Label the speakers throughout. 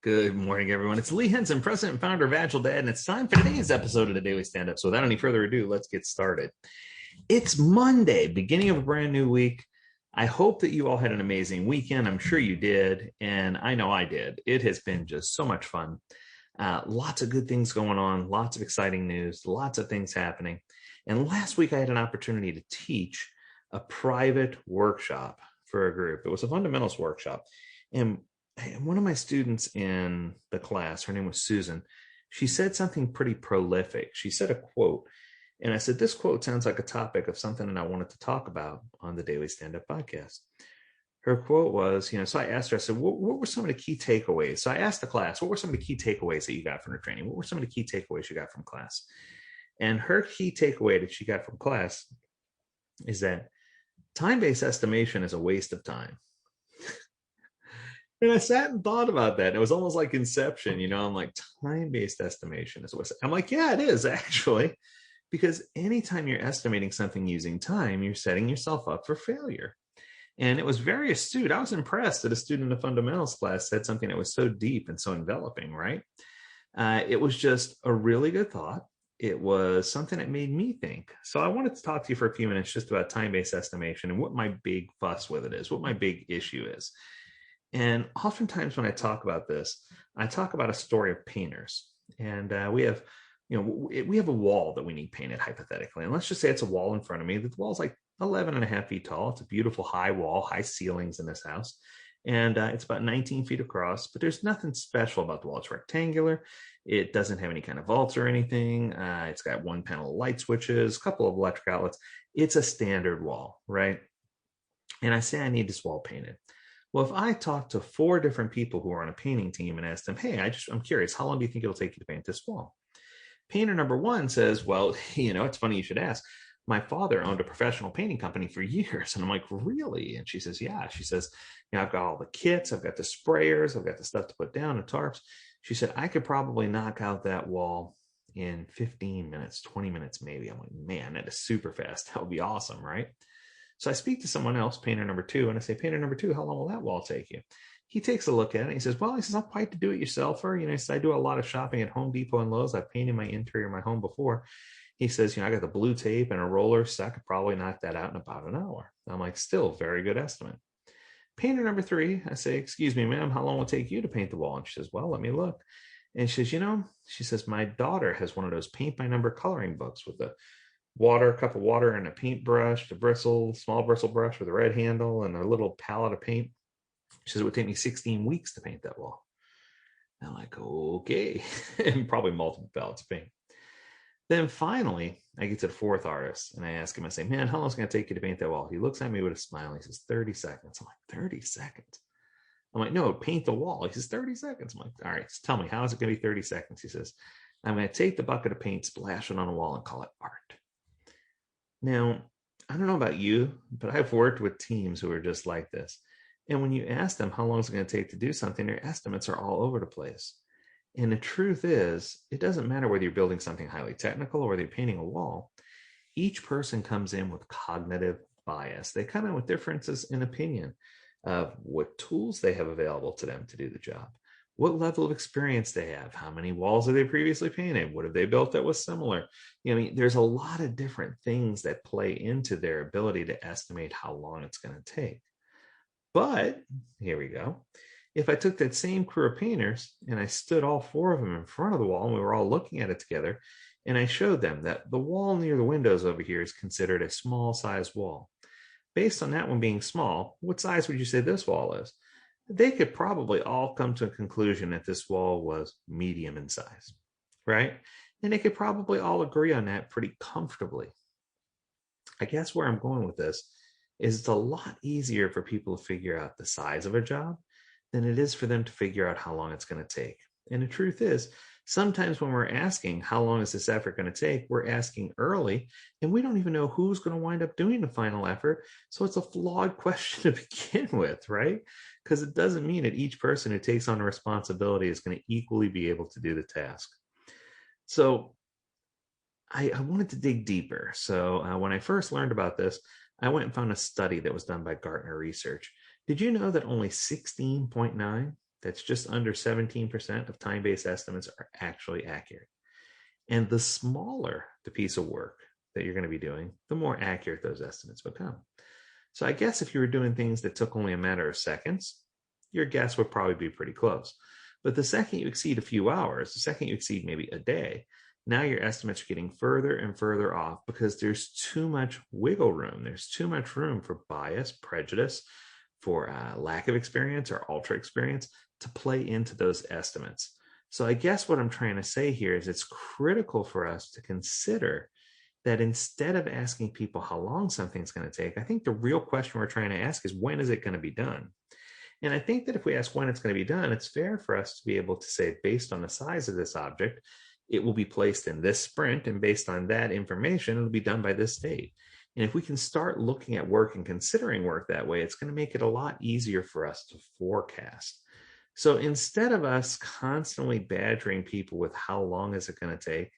Speaker 1: Good morning, everyone. It's Lee Henson, president and founder of Agile Dad, and it's time for today's episode of the Daily Stand-Up. So without any further ado, let's get started. It's Monday, beginning of a brand new week. I hope that you all had an amazing weekend. I'm sure you did, and I know I did. It has been just so much fun. Lots of good things going on, lots of exciting news, lots of things happening. And last week, I had an opportunity to teach a private workshop for a group. It was a fundamentals workshop. And one of my students in the class, her name was Susan, she said something pretty prolific. She said a quote, and I said, this quote sounds like a topic of something that I wanted to talk about on the Daily Stand Up podcast. Her quote was, so I asked her, I said, what were some of the key takeaways? So I asked the class, what were some of the key takeaways that you got from the training? What were some of the key takeaways you got from class? And her key takeaway that she got from class is that time-based estimation is a waste of time. And I sat and thought about that. And it was almost like Inception, I'm like, time-based estimation is what I'm like, yeah, it is actually, because anytime you're estimating something using time, you're setting yourself up for failure. And it was very astute. I was impressed that a student in the fundamentals class said something that was so deep and so enveloping, right? It was just a really good thought. It was something that made me think. So I wanted to talk to you for a few minutes just about time-based estimation and what my big fuss with it is, what my big issue is. And oftentimes when I talk about this, I talk about a story of painters. And we have a wall that we need painted hypothetically. And let's just say it's a wall in front of me. The wall's like 11 and a half feet tall. It's a beautiful high wall, high ceilings in this house. And it's about 19 feet across, but there's nothing special about the wall. It's rectangular. It doesn't have any kind of vaults or anything. It's got one panel of light switches, a couple of electric outlets. It's a standard wall, right? And I say I need this wall painted. Well, if I talk to 4 different people who are on a painting team and ask them, hey, I'm curious, how long do you think it'll take you to paint this wall? Painter number 1 says, well, it's funny you should ask. My father owned a professional painting company for years. And I'm like, really? And she says, yeah. She says, I've got all the kits, I've got the sprayers, I've got the stuff to put down, the tarps. She said, I could probably knock out that wall in 15 minutes, 20 minutes, maybe. I'm like, man, that is super fast. That would be awesome, right? So I speak to someone else, painter number 2, and I say, painter number 2, how long will that wall take you? He takes a look at it and he says, I'm quite the do-it-yourselfer. He says, I do a lot of shopping at Home Depot and Lowe's. I've painted my interior of my home before. He says, I got the blue tape and a roller, so I could probably knock that out in about an hour. I'm like, still very good estimate. Painter number 3, I say, excuse me, ma'am, how long will it take you to paint the wall? And she says, well, let me look. And she says, she says, my daughter has one of those paint by number coloring books with a cup of water and a paintbrush, small bristle brush with a red handle and a little palette of paint. She says, it would take me 16 weeks to paint that wall. And I'm like, okay, and probably multiple palettes of paint. Then finally, I get to the 4th artist and I ask him, I say, man, how long is it going to take you to paint that wall? He looks at me with a smile. He says, 30 seconds. I'm like, 30 seconds? I'm like, no, paint the wall. He says, 30 seconds. I'm like, all right, tell me, how is it going to be 30 seconds? He says, I'm going to take the bucket of paint, splash it on the wall, and call it art. Now, I don't know about you, but I've worked with teams who are just like this. And when you ask them how long it's going to take to do something, their estimates are all over the place. And the truth is, it doesn't matter whether you're building something highly technical or whether you're painting a wall. Each person comes in with cognitive bias. They come in with differences in opinion of what tools they have available to them to do the job, what level of experience they have, how many walls have they previously painted, what have they built that was similar. There's a lot of different things that play into their ability to estimate how long it's going to take. But here we go. If I took that same crew of painters and I stood all 4 of them in front of the wall and we were all looking at it together, and I showed them that the wall near the windows over here is considered a small size wall. Based on that one being small, what size would you say this wall is? They could probably all come to a conclusion that this wall was medium in size, right? And they could probably all agree on that pretty comfortably. I guess where I'm going with this is it's a lot easier for people to figure out the size of a job than it is for them to figure out how long it's going to take. And the truth is, sometimes when we're asking how long is this effort going to take, we're asking early and we don't even know who's going to wind up doing the final effort. So it's a flawed question to begin with, right? Because it doesn't mean that each person who takes on the responsibility is going to equally be able to do the task. So I wanted to dig deeper. So when I first learned about this, I went and found a study that was done by Gartner Research. Did you know that only 16.9 that's just under 17% of time-based estimates are actually accurate. And the smaller the piece of work that you're going to be doing, the more accurate those estimates become. So I guess if you were doing things that took only a matter of seconds, your guess would probably be pretty close. But the second you exceed a few hours, the second you exceed maybe a day, now your estimates are getting further and further off because there's too much wiggle room. There's too much room for bias, prejudice, for lack of experience or ultra experience to play into those estimates. So I guess what I'm trying to say here is it's critical for us to consider that instead of asking people how long something's going to take, I think the real question we're trying to ask is, when is it going to be done? And I think that if we ask when it's going to be done, it's fair for us to be able to say, based on the size of this object, it will be placed in this sprint, and based on that information, it'll be done by this date. And if we can start looking at work and considering work that way, it's going to make it a lot easier for us to forecast. So instead of us constantly badgering people with how long is it going to take,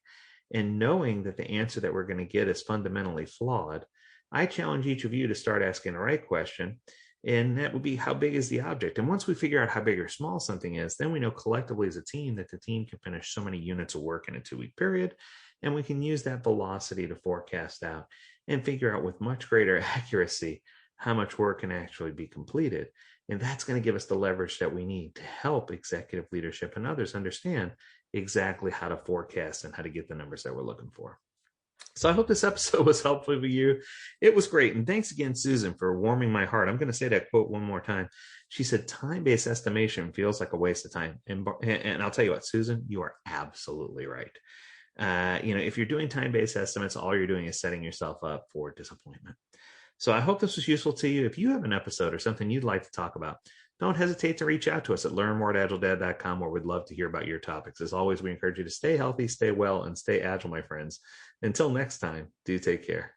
Speaker 1: and knowing that the answer that we're going to get is fundamentally flawed, I challenge each of you to start asking the right question. And that would be, how big is the object? And once we figure out how big or small something is, then we know collectively as a team that the team can finish so many units of work in a 2-week period. And we can use that velocity to forecast out and figure out with much greater accuracy how much work can actually be completed. And that's going to give us the leverage that we need to help executive leadership and others understand exactly how to forecast and how to get the numbers that we're looking for. So I hope this episode was helpful for you. It was great. And thanks again, Susan, for warming my heart. I'm going to say that quote one more time. She said, time-based estimation feels like a waste of time. And I'll tell you what, Susan, you are absolutely right. If you're doing time-based estimates, all you're doing is setting yourself up for disappointment. So I hope this was useful to you. If you have an episode or something you'd like to talk about, don't hesitate to reach out to us at learnmore@agiledad.com, where we'd love to hear about your topics. As always, we encourage you to stay healthy, stay well, and stay agile, my friends. Until next time, do take care.